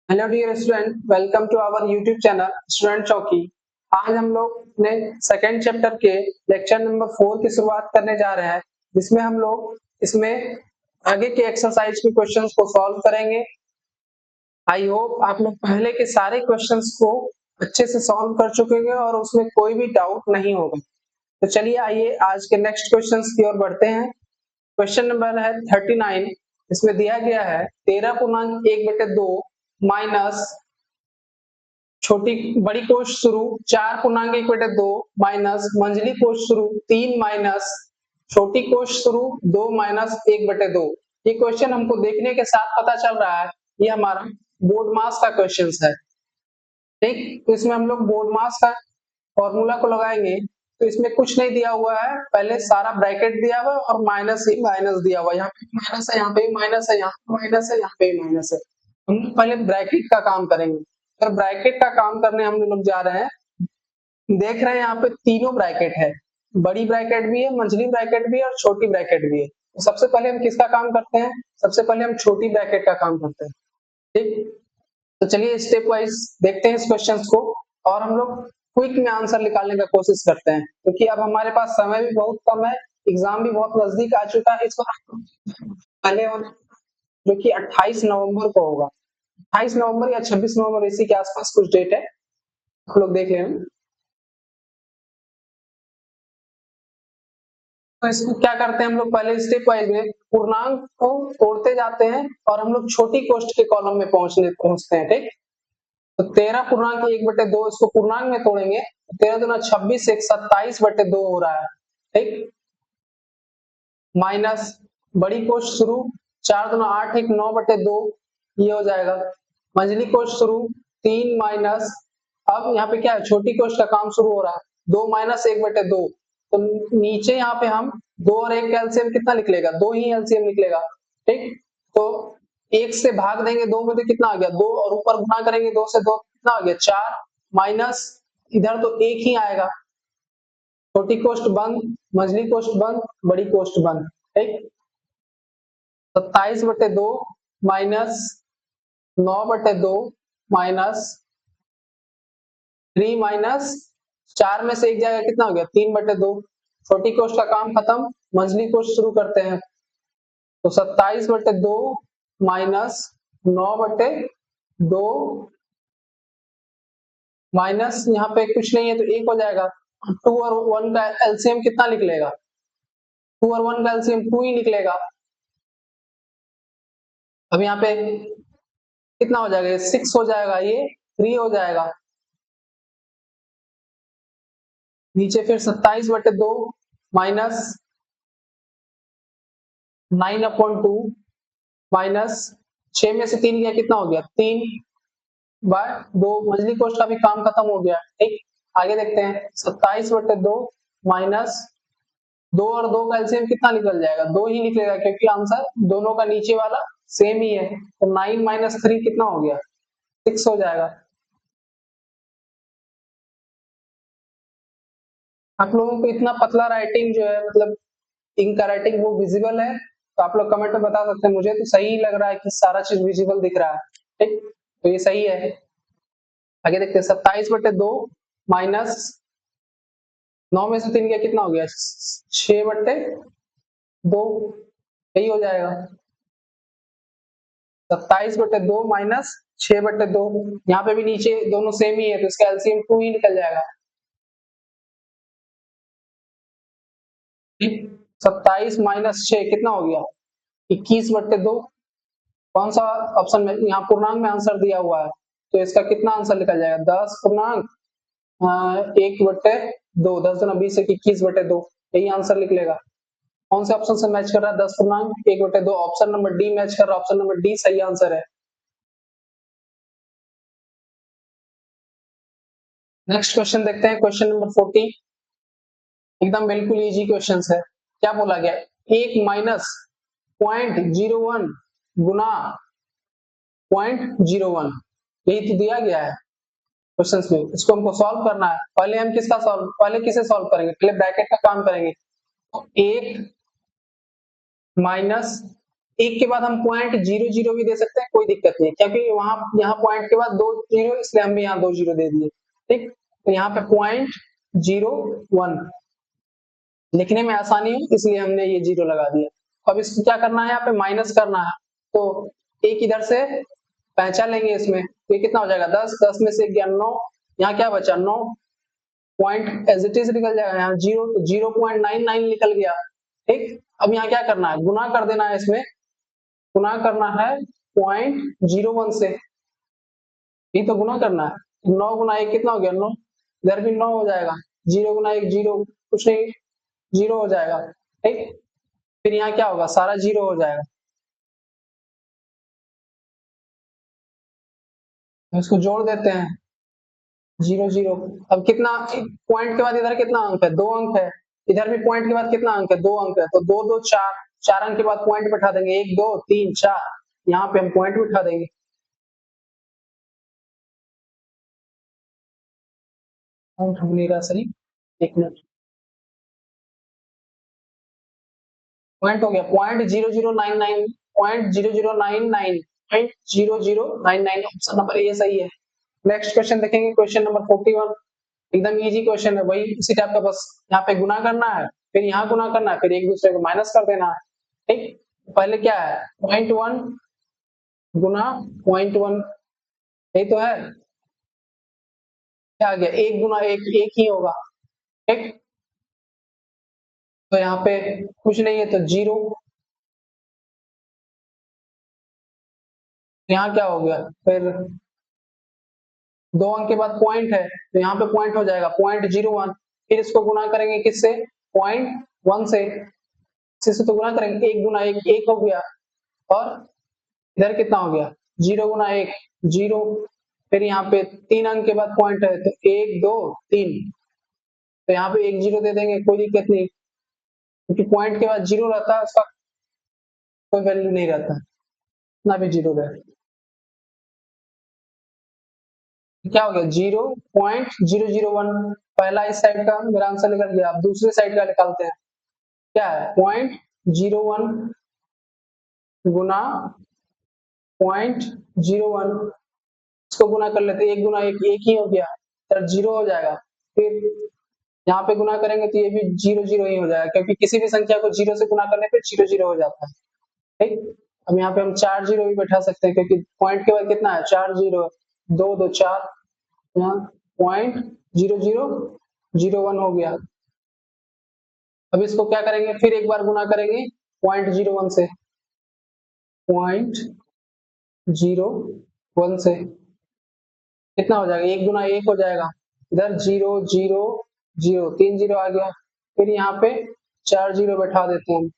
Hello dear student, welcome to our YouTube channel student Chowki. आज हम लोग अपने सेकेंड चैप्टर के लेक्चर नंबर 4 की शुरुआत करने जा रहे हैं, जिसमें हम लोग इसमें आगे के एक्सरसाइज के क्वेश्चंस को सॉल्व करेंगे। आई होप आप लोग पहले के सारे क्वेश्चंस को अच्छे से सॉल्व कर चुके हैं और उसमें कोई भी डाउट नहीं होगा। तो चलिए आइए आज के नेक्स्ट क्वेश्चंस की ओर बढ़ते हैं। क्वेश्चन नंबर है 39। इसमें दिया गया है 13.1/2 माइनस छोटी बड़ी कोष्ठ शुरू 4.1/2 माइनस मंझली कोष्ठ शुरू 3 माइनस छोटी कोष्ठ शुरू 2 माइनस 1/2। ये क्वेश्चन हमको देखने के साथ पता चल रहा है ये हमारा बोर्ड मास का क्वेश्चन है। ठीक, तो इसमें हम लोग बोर्ड मास का फॉर्मूला को लगाएंगे। तो इसमें कुछ नहीं दिया हुआ है, पहले सारा ब्रैकेट दिया हुआ है और माइनस ही माइनस दिया हुआ है। यहाँ पे माइनस है, यहाँ पे माइनस है, यहाँ पे माइनस है, यहाँ पे माइनस है। हम लोग पहले ब्रैकेट का काम करेंगे। और ब्रैकेट का काम करने हम लोग जा रहे हैं। देख रहे हैं यहाँ पे तीनों ब्रैकेट है, बड़ी ब्रैकेट भी है, मंझली ब्रैकेट भी है और छोटी ब्रैकेट भी है। तो सबसे पहले हम किसका काम करते हैं? सबसे पहले हम छोटी ब्रैकेट का काम करते हैं। ठीक, तो चलिए स्टेप वाइज देखते हैं इस क्वेश्चन को और हम लोग क्विक में आंसर निकालने का कोशिश करते हैं, क्योंकि अब हमारे पास समय भी बहुत कम है, एग्जाम भी बहुत नजदीक आ चुका है। इसको पहले होने जो कि 28 नवंबर को होगा, 28 नवंबर या 26 नवंबर इसी के आसपास कुछ डेट है, आप लोग देख लें। तो इसको क्या करते हैं हम लोग, पहले स्टेप वाइज में पूर्णांक को तोड़ते जाते हैं और हम लोग छोटी कोष्ठ के कॉलम में पहुंचते हैं। ठीक, तो 13.1/2 इसको पूर्णांक में तोड़ेंगे, 13 दूना 26, 27/2 हो रहा है। ठीक, माइनस बड़ी कोष्ठ शुरू 4 दूना 8, 9/2 ये हो जाएगा। मंझली कोष्ठ शुरू 3 माइनस, अब यहाँ पे क्या है, छोटी कोष्ठ का काम शुरू हो रहा है, 2 माइनस 1/2। तो नीचे यहाँ पे हम 2 और 1 का एलसीएम कितना निकलेगा? 2 ही एलसीएम निकलेगा। ठीक, तो 1 से भाग देंगे 2 में तो कितना आ गया 2, और ऊपर गुणा करेंगे 2 से 2 कितना आ गया 4, माइनस इधर तो 1 ही आएगा। छोटी कोष्ठ बंद, मंझली कोष्ठ बंद, बड़ी कोष्ठ बंद। ठीक, 27/2 माइनस 9/2 माइनस 3 माइनस 4 में से एक जाएगा कितना हो गया 3/2। छोटी कोष्ठ का काम खत्म, मंझली कोष्ठ शुरू करते हैं। तो 27/2 माइनस 9/2 माइनस यहाँ पे कुछ नहीं है तो 1 हो जाएगा। 2 और 1 का एलसीएम कितना निकलेगा? 2 और 1 का एलसीएम 2 ही निकलेगा। अब यहाँ पे कितना हो जाएगा? 6 हो जाएगा, ये 3 हो जाएगा। नीचे फिर 27/2 माइनस 9/2 माइनस 6 में से 3 गया कितना हो गया 3/2। मंझली कोष्ठ का भी काम खत्म हो गया। ठीक, आगे देखते हैं 27/2 माइनस 2 और 2 का एलसीएम कितना निकल जाएगा? 2 ही निकलेगा, क्योंकि आंसर दोनों का नीचे वाला सेम ही है। तो 9 माइनस 3 कितना हो गया 6 हो जाएगा। आप लोगों को इतना पतला राइटिंग जो है, मतलब इंक का राइटिंग वो विजिबल है? तो आप लोग कमेंट में बता सकते हैं। मुझे तो सही लग रहा है कि सारा चीज विजिबल दिख रहा है। ठीक, तो ये सही है। आगे देखते हैं 27/2 माइनस 9 में से 3 गया कितना हो गया 6/2, यही हो जाएगा। 27/2 माइनस 6/2, यहाँ पे भी नीचे दोनों सेम ही है तो इसका एलसीएम 2 ही निकल जाएगा। 27 माइनस 6 कितना हो गया 21/2। कौन सा ऑप्शन में? यहाँ पूर्णांक में आंसर दिया हुआ है तो इसका कितना आंसर निकल जाएगा 10 पूर्णांक 1/2, 10 दूना 20 21/2, यही आंसर निकलेगा। कौन से ऑप्शन से मैच कर रहा है? 10 पूर्णांक 1/2, ऑप्शन नंबर डी मैच कर रहा है। ऑप्शन नंबर डी सही आंसर है। नेक्स्ट क्वेश्चन देखते हैं, क्वेश्चन नंबर 40। एकदम बिल्कुल इजी क्वेश्चन है। क्या बोला गया? 1 माइनस 0.01 गुना 0.01, यही तो दिया गया है क्वेश्चन में। इसको हमको सॉल्व करना है। पहले हम पहले किसे सॉल्व करेंगे? पहले ब्रैकेट का काम करेंगे। तो 1 माइनस एक के बाद हम पॉइंट 00 भी दे सकते हैं, कोई दिक्कत नहीं, क्योंकि वहां यहाँ पॉइंट के बाद 2 जीरो, इसलिए हम भी यहाँ 2 जीरो दे दिए। ठीक, तो यहाँ पे 0.01 लिखने में आसानी हो इसलिए हमने ये जीरो लगा दिया। अब इसको क्या करना है, यहाँ पे माइनस करना है, तो एक इधर से पहचान लेंगे इसमें, तो ये कितना हो जाएगा 10, 10 में से गया 9, यहाँ क्या बचा 9, पॉइंट एज इट इज निकल जाएगा, यहाँ 0 तो 0.99 निकल गया। ठीक, अब यहाँ क्या करना है, गुना कर देना है, इसमें गुना करना है 0.01 से, ये तो गुना करना है, 9 गुना 1 कितना हो गया 9, इधर भी 9 हो जाएगा, 0 गुना 1 0, कुछ नहीं, 0 हो जाएगा। ठीक, फिर यहाँ क्या होगा, सारा 0 हो जाएगा, इसको जोड़ देते हैं 0 0। अब कितना, पॉइंट के बाद इधर कितना अंक है, 2 अंक है, इधर भी पॉइंट के बाद कितना अंक है, 2 अंक है, तो 2 2 4, 4 अंक के बाद पॉइंट बैठा देंगे, 1 2 3 4, यहाँ पे हम पॉइंट बिठा देंगे। काउंट हो नहीं रहा सही, एक मिनट, पॉइंट हो गया 0.0099, 0.0099, 0.0099, ऑप्शन नंबर ए सही है। नेक्स्ट क्वेश्चन देखेंगे, क्वेश्चन नंबर 41, एकदम इजी क्वेश्चन है, वही उसी टाइप का, बस यहाँ पे गुना करना है, फिर यहाँ गुना करना है, फिर एक दूसरे को माइनस कर देना है। ठीक, पहले क्या है 0.1 गुना 0.1, यही तो है, क्या आ गया, 1 गुना 1 1 ही होगा। ठीक, तो यहाँ पे कुछ नहीं है तो 0, यहाँ क्या हो गया, फिर 2 अंक के बाद पॉइंट है, तो यहाँ पे पॉइंट हो जाएगा 0.01, फिर इसको गुना करेंगे किससे, 0.1 से, इससे तो गुना करेंगे, 1 गुना 1 1 हो गया, और इधर कितना हो गया 0 गुना 1 0, फिर यहाँ पे 3 अंक के बाद पॉइंट है, तो 1 2 3, तो यहाँ पे 1 0 दे देंगे, कोई दिक्कत नहीं, क्योंकि पॉइंट के बाद 0 रहता है, उसका कोई वैल्यू नहीं रहता, ना भी 0 रहे, क्या हो गया 0.001, पहला इस साइड का मेरा आंसर निकल गया। अब दूसरे साइड का निकालते हैं, क्या है 0.01 गुना 0.01, इसको गुना कर लेते, 1 गुना 1 1 ही हो गया, तो 0 हो जाएगा, फिर यहाँ पे गुना करेंगे तो ये भी 0 0 ही हो जाएगा, क्योंकि किसी भी संख्या को 0 से गुना करने पे 0 0 हो जाता है। ठीक, अब यहाँ पे हम 4 0 भी बैठा सकते हैं, क्योंकि पॉइंट के बाद कितना है 4 0, 2 2 4, यहाँ 0.0001 हो गया। अब इसको क्या करेंगे, फिर एक बार गुना करेंगे 0.01 से, 0.01 से कितना हो जाएगा, 1 गुना 1 हो जाएगा, इधर 0 0 0, 3 0 आ गया, फिर यहाँ पे 4 0 बैठा देते हैं,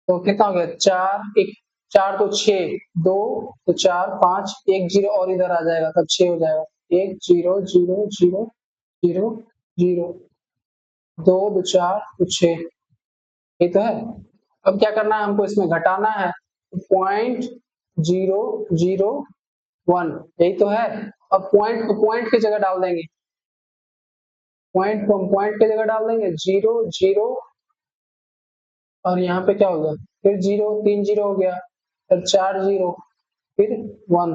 तो कितना हो गया 4 1 4 तो 6, 2 तो 4 5, 1 0 और इधर आ जाएगा, तब 6 हो जाएगा, 1 0 0 0 0 0, 2 2 4 तो 6, ये तो है। अब क्या करना है, हमको इसमें घटाना है, 0.001, यही तो है। अब पॉइंट को पॉइंट की जगह डाल देंगे, पॉइंट को हम पॉइंट की जगह डाल देंगे, 0 0, और यहाँ पे क्या होगा, फिर 0 3 0 हो गया, फिर 4 0, फिर 1,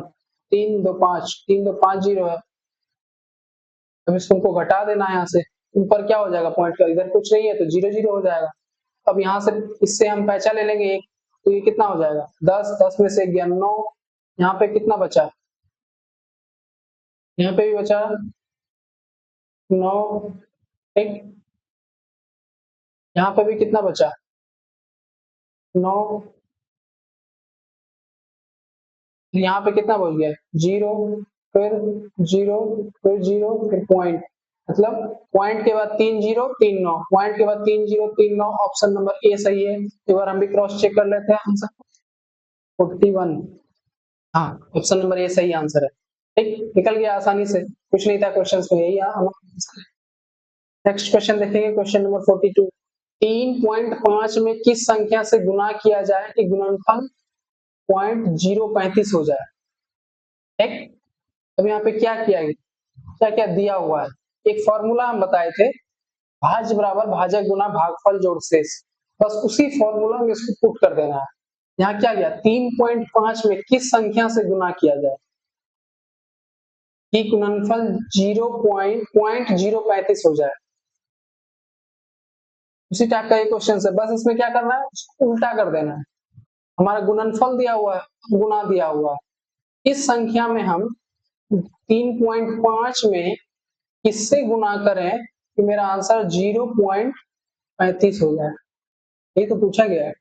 3 2 5, 3 2 5 0 है। अब इसको घटा देना है, यहाँ से ऊपर क्या हो जाएगा, पॉइंट का इधर कुछ नहीं है तो 0 0 हो जाएगा। अब यहाँ से इससे हम पैसा ले लेंगे एक, तो ये कितना हो जाएगा 10, 10 में से गया 9, यहाँ पे कितना बचा, यहाँ पे भी बचा 9, ठीक, यहाँ पे भी कितना बचा 9, यहाँ पे कितना बच गया 0, फिर 0, फिर 0, फिर पॉइंट, मतलब पॉइंट के बाद 3 0 3 9, पॉइंट के बाद 3 0 3 9, ऑप्शन नंबर ए सही है। एक बार हम भी क्रॉस चेक कर लेते हैं आंसर, 41, हाँ ऑप्शन नंबर ए सही आंसर है। ठीक, निकल गया आसानी से, कुछ नहीं था क्वेश्चन में, यही आंसर है। नेक्स्ट क्वेश्चन देखेंगे, क्वेश्चन नंबर 42, 3.5 में किस संख्या से गुना किया जाए कि गुणनफल 0.035 हो जाए। ठीक, अब यहाँ पे क्या किया गया, क्या क्या दिया हुआ है, एक फॉर्मूला हम बताए थे, भाज्य बराबर भाजक गुना भागफल जोड़ शेष। बस उसी फॉर्मूला में इसको पुट कर देना है। यहाँ क्या गया 3.5 में किस संख्या से गुना किया जाए कि गुणनफल 0.035 हो जाए। उसी टाइप का ये क्वेश्चन है, बस इसमें क्या करना है, उल्टा कर देना है। हमारा गुणनफल दिया हुआ है, गुना दिया हुआ है, इस संख्या में हम 3.5 में किससे गुना करें कि मेरा आंसर 0.35 हो जाए, ये तो पूछा गया है।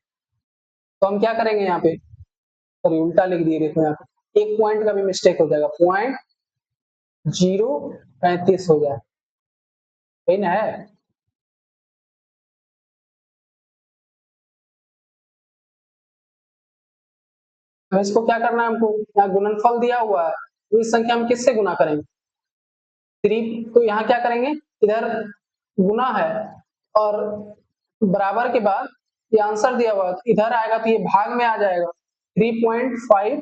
तो हम क्या करेंगे यहाँ पे, सॉरी उल्टा लिख दिए, देखो यहाँ पे एक पॉइंट का भी मिस्टेक हो जाएगा, 0.035 हो जाए, सही ना है। तो इसको क्या करना है हमको, यहाँ गुणनफल दिया हुआ है तो इस संख्या में किससे गुना करेंगे 3, तो यहाँ क्या करेंगे, इधर गुना है और बराबर के बाद ये आंसर दिया हुआ है, इधर आएगा तो ये भाग में आ जाएगा, 3.5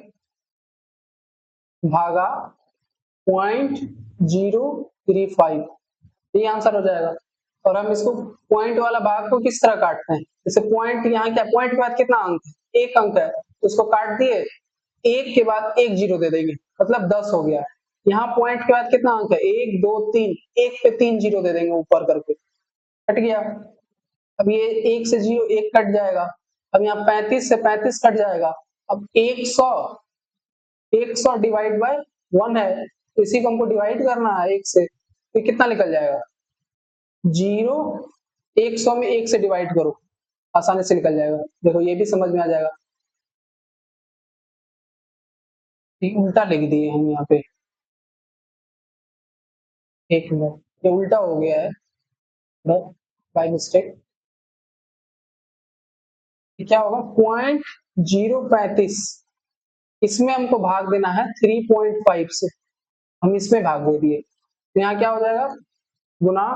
भागा 0.035, ये आंसर हो जाएगा। और हम इसको पॉइंट वाला भाग को किस तरह काटते हैं, जैसे पॉइंट यहाँ क्या, पॉइंट के बाद कितना अंक है, एक अंक है, तो इसको काट दिए, एक के बाद एक जीरो दे देंगे, मतलब 10 हो गया। यहाँ पॉइंट के बाद कितना अंक है, 1 2 3, एक पे 3 जीरो दे देंगे ऊपर करके, कट गया। अब ये एक से जीरो एक कट जाएगा, अब यहाँ 35 से 35 कट जाएगा, अब 100 डिवाइड बाय 1 है, इसी को हमको डिवाइड करना है एक से, तो कितना निकल जाएगा, 0, 100 में 1 से डिवाइड करो, आसानी से निकल जाएगा। देखो ये भी समझ में आ जाएगा, उल्टा लिख दिए हम यहाँ पे, एक मिनट, ये उल्टा हो गया है बाय मिस्टेक। क्या होगा 0.035, इसमें हमको भाग देना है 3.5 से, हम इसमें भाग दे दिए, तो यहाँ क्या हो जाएगा, गुना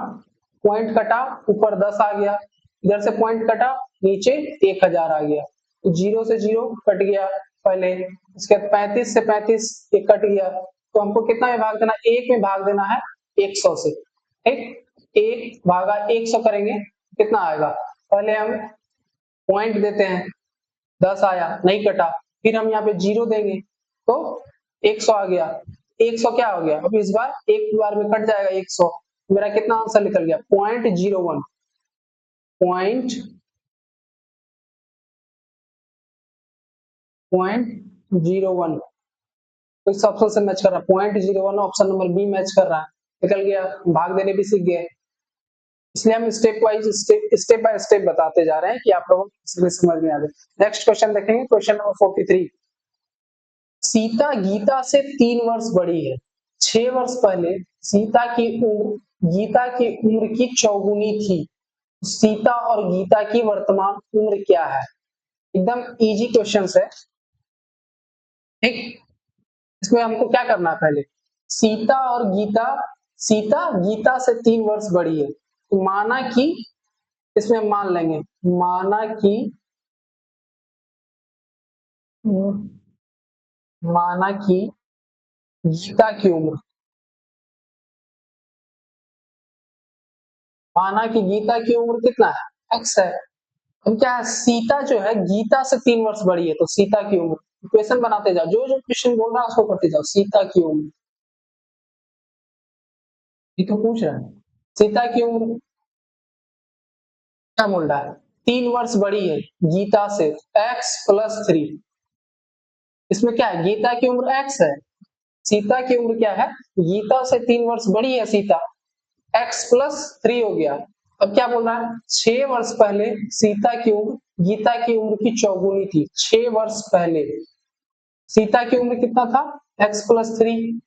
पॉइंट कटा, ऊपर 10 आ गया, इधर से पॉइंट कटा, नीचे 1000 आ गया, तो 0 से 0 कट गया पहले, उसके बाद 35 से 35 ये कट गया, तो हमको कितना में भाग देना, एक में भाग देना है 100 से, ठीक, 1 भागा 100 करेंगे, कितना आएगा, पहले हम पॉइंट देते हैं, 10 आया, नहीं कटा, फिर हम यहाँ पे 0 देंगे तो 100 आ गया, 100 क्या हो गया, अब इस बार एक बार में कट जाएगा 100, मेरा कितना आंसर निकल गया 0.01, 0.01, तो इस ऑप्शन से मैच कर रहा है, 0.01 ऑप्शन नंबर बी मैच कर रहा है, निकल गया, भाग देने भी सीख गए। इसलिए हम step wise step by step बताते जा रहे हैं कि आप लोगों को समझ में आ जाए। नेक्स्ट क्वेश्चन देखेंगे, क्वेश्चन नंबर 43, सीता गीता से 3 वर्ष बड़ी है, 6 वर्ष पहले सीता की उम्र गीता की उम्र की चौगुनी थी, सीता और गीता की वर्तमान उम्र क्या है। एकदम इजी क्वेश्चन है, ठीक, इसमें हमको क्या करना है, पहले सीता और गीता, सीता गीता से 3 वर्ष बड़ी है, तो माना कि इसमें मान लेंगे, माना कि माना कि गीता की उम्र, माना कि गीता की उम्र कितना है, x है, हम क्या है, सीता जो है गीता से 3 वर्ष बड़ी है, तो सीता की उम्र, क्वेश्चन बनाते जाओ, जो जो क्वेश्चन बोल रहा है उसको करते जाओ, सीता की उम्र, ये तो पूछ रहा है, सीता की उम्र क्या बोल रहा है, 3 वर्ष बड़ी है गीता से, x+3, इसमें क्या है, गीता की उम्र x है, सीता की उम्र क्या है, गीता से 3 वर्ष बड़ी है सीता, x+3 हो गया। अब क्या बोल रहा है, 6 वर्ष पहले सीता की उम्र गीता की उम्र की चौगुनी थी, 6 वर्ष पहले सीता की उम्र कितना था, x+3,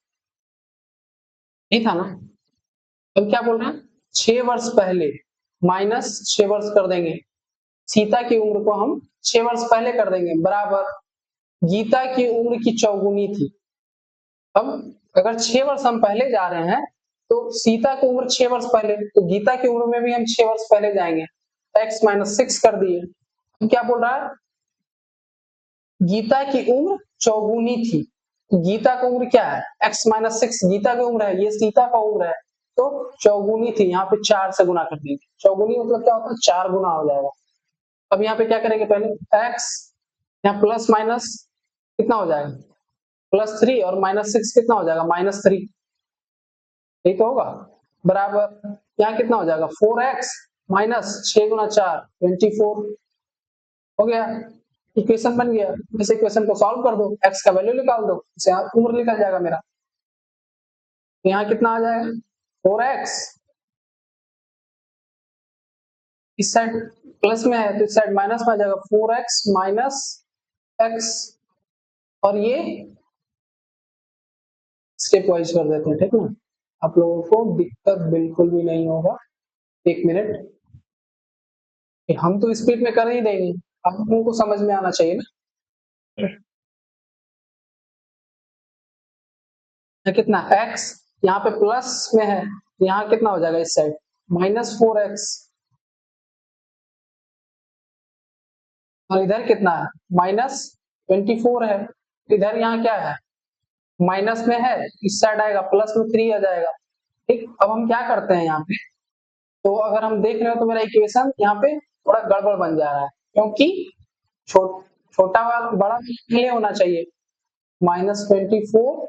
नहीं था ना। अब क्या बोल रहे हैं, 6 वर्ष पहले माइनस 6 वर्ष कर देंगे, सीता की उम्र को हम 6 वर्ष पहले कर देंगे, बराबर गीता की उम्र की चौगुनी थी। अब अगर 6 वर्ष हम पहले जा रहे हैं तो सीता की उम्र 6 वर्ष पहले, तो गीता की उम्र में भी हम 6 वर्ष पहले जाएंगे, x-6 कर दिए। क्या बोल रहा है, गीता की उम्र चौगुनी थी, गीता की उम्र क्या है, x-6 गीता की उम्र है, ये सीता का उम्र है, तो चौगुनी थी, यहाँ पे 4 से गुना कर देंगे, चौगुनी मतलब क्या होता है, 4 गुना हो जाएगा। अब यहाँ पे क्या करेंगे, पहले x, यहाँ प्लस माइनस कितना हो जाएगा, +3 और -6 कितना हो जाएगा, -3, यही तो होगा, बराबर यहाँ कितना हो जाएगा 4x माइनस 6 गुना 4 24, हो गया, इक्वेशन बन गया। इस इक्वेशन को सॉल्व कर दो, x का वैल्यू निकाल दो, इससे उम्र निकल जाएगा मेरा। तो यहाँ कितना आ जाएगा 4x, इस साइड प्लस में है तो इस साइड माइनस में आ जाएगा 4x माइनस x, और ये स्टेप वाइज कर देते हैं, ठीक ना, आप लोगों को दिक्कत बिल्कुल भी नहीं होगा। एक मिनट, हम तो स्पीड में कर ही देंगे, आप लोगों को समझ में आना चाहिए ना। कितना x यहाँ पे प्लस में है, यहाँ कितना हो जाएगा इस साइड -4x, और इधर कितना है -24 है, इधर यहाँ क्या है माइनस में है, इस साइड आएगा प्लस में 3 आ जाएगा। ठीक, अब हम क्या करते हैं यहाँ पे, तो अगर हम देख रहे हो तो मेरा इक्वेशन यहाँ पे थोड़ा गड़बड़ बन जा रहा है, क्योंकि छोटा वाला बड़ा पहले होना चाहिए, -24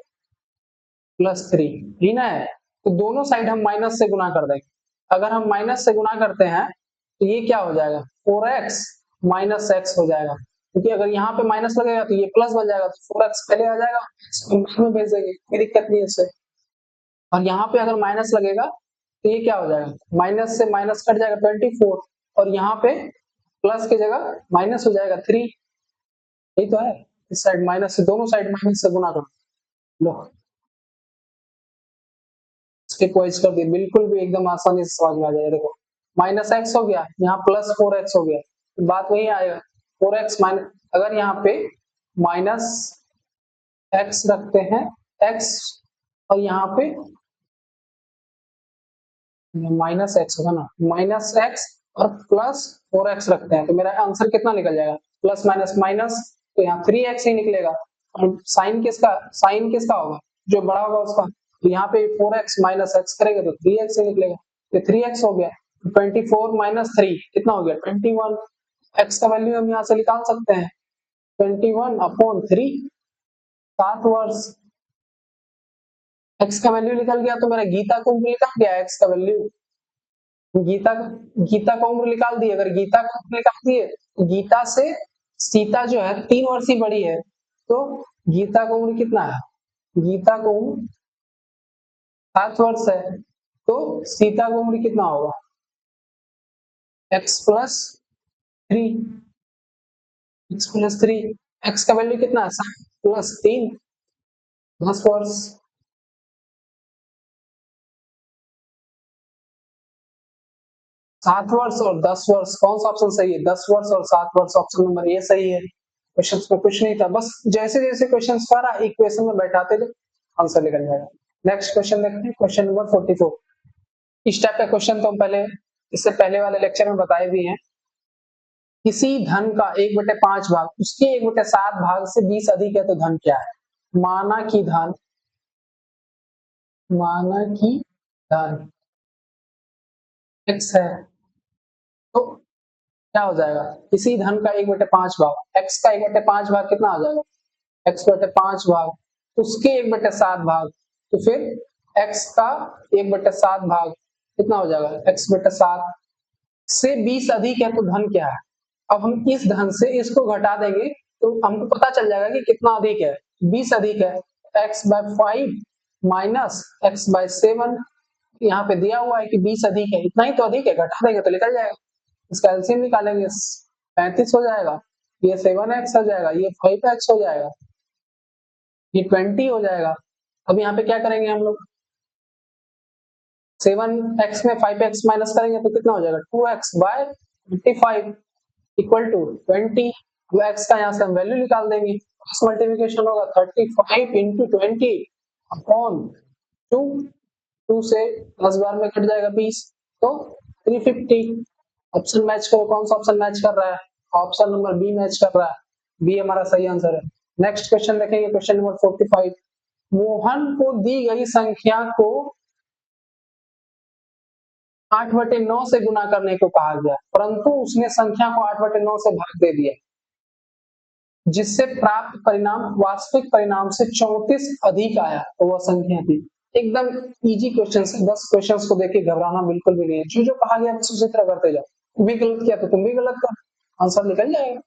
+ 3 ही ना है, तो दोनों साइड हम माइनस से गुना कर देंगे। अगर हम माइनस से गुना करते हैं तो ये क्या हो जाएगा 4x माइनस x हो जाएगा, क्योंकि अगर यहाँ पे माइनस लगेगा तो ये प्लस बन जाएगा, तो 4x पहले आ जाएगा, में भेज देंगे, कोई दिक्कत नहीं है इससे। और यहाँ पे अगर माइनस लगेगा तो ये क्या हो जाएगा, माइनस से माइनस कट जाएगा 24, और यहाँ पे प्लस की जगह माइनस हो जाएगा 3, यही तो है, इस साइड माइनस से, दोनों साइड माइनस से गुना करो, लो स्टेप वाइज कर दिए, बिल्कुल भी एकदम आसानी से समझ में आ जाएगा। देखो -x हो गया, यहाँ +4x हो गया, तो बात वही आएगा 4x माइनस, अगर यहाँ पे -x रखते हैं x, और यहाँ पे -x होगा ना, -x और +4x रखते हैं, तो मेरा आंसर कितना निकल जाएगा, प्लस माइनस माइनस, तो यहाँ 3x ही निकलेगा, और साइन किसका होगा, जो बड़ा होगा उसका, तो यहाँ पे 4x माइनस x करेगा तो 3x ही निकलेगा, तो 3x हो गया, 24 माइनस 3 कितना हो गया 21, x का वैल्यू हम यहाँ से निकाल सकते हैं 21/3, 7 वर्ष, x का वैल्यू निकल गया, तो मेरा गीता को निकल गया x का वैल्यू, गीता गीता को उम्र निकाल दी, अगर गीता को उम्र निकाल दी है, गीता से सीता जो है 3 वर्ष ही बड़ी है, तो गीता को उम्र कितना है, गीता को उम्र 7 वर्ष है, तो सीता को उम्र कितना होगा x + 3, x + 3, x का वैल्यू कितना है 7 + 3 10 वर्ष, 7 वर्ष और 10 वर्ष, कौन सा ऑप्शन सही है, 10 वर्ष और 7 वर्ष, ऑप्शन नंबर ए सही है। क्वेश्चन में कुछ नहीं था, बस जैसे जैसे क्वेश्चन सारा इक्वेशन में बैठाते थे आंसर निकल जाएगा। नेक्स्ट क्वेश्चन देखते हैं, क्वेश्चन नंबर 44। इस टाइप का क्वेश्चन तो हम पहले इससे पहले वाले लेक्चर में बताए भी हैं। किसी धन का 1/5 भाग उसके 1/7 भाग से 20 अधिक है तो धन क्या है। माना कि धन x है, तो क्या हो जाएगा, किसी धन का 1/5 भाग, x का 1/5 भाग कितना आ जाएगा, x/5 भाग, उसके 1/7 भाग, तो फिर x का 1/7 भाग कितना हो जाएगा, x/7 से 20 अधिक है तो धन क्या है। अब हम इस धन से इसको घटा देंगे तो हमको पता चल जाएगा कि कितना अधिक है, 20 अधिक है, x/5 माइनस x/7, यहाँ पे दिया हुआ है कि 20 अधिक है, इतना ही तो अधिक है, घटा देंगे तो निकल जाएगा, इसका एलसीएम निकालेंगे 35 हो जाएगा, ये 7x हो जाएगा, ये 5x हो जाएगा, ये 20 हो जाएगा। अब यहाँ पे क्या करेंगे हम लोग, 7x में 5x माइनस करेंगे तो कितना हो जाएगा 2x/25 इक्वल टू 20, अब x का यहाँ से हम वैल्यू निकाल देंगे, क्रॉस मल्टीप्लिकेशन होगा 35 इंटू 20 अपॉन 2, 2 से 10 बार में कट जाएगा 20, तो 350। ऑप्शन मैच करो, कौन सा ऑप्शन मैच कर रहा है, ऑप्शन नंबर बी मैच कर रहा है, बी हमारा सही आंसर है। नेक्स्ट क्वेश्चन देखेंगे, क्वेश्चन नंबर 45। मोहन को दी गई संख्या को 8/9 से गुना करने को कहा गया, परंतु उसने संख्या को 8/9 से भाग दे दिया, जिससे प्राप्त परिणाम वास्तविक परिणाम से 34 अधिक आया, तो वह संख्या थी। एकदम इजी क्वेश्चन है, बस क्वेश्चंस को देख के घबराना बिल्कुल भी नहीं है, जो जो कहा गया बस उसी तरह करते जाओ। तुम भी गलत किया तो तुम भी गलत कर, आंसर निकल जाएगा।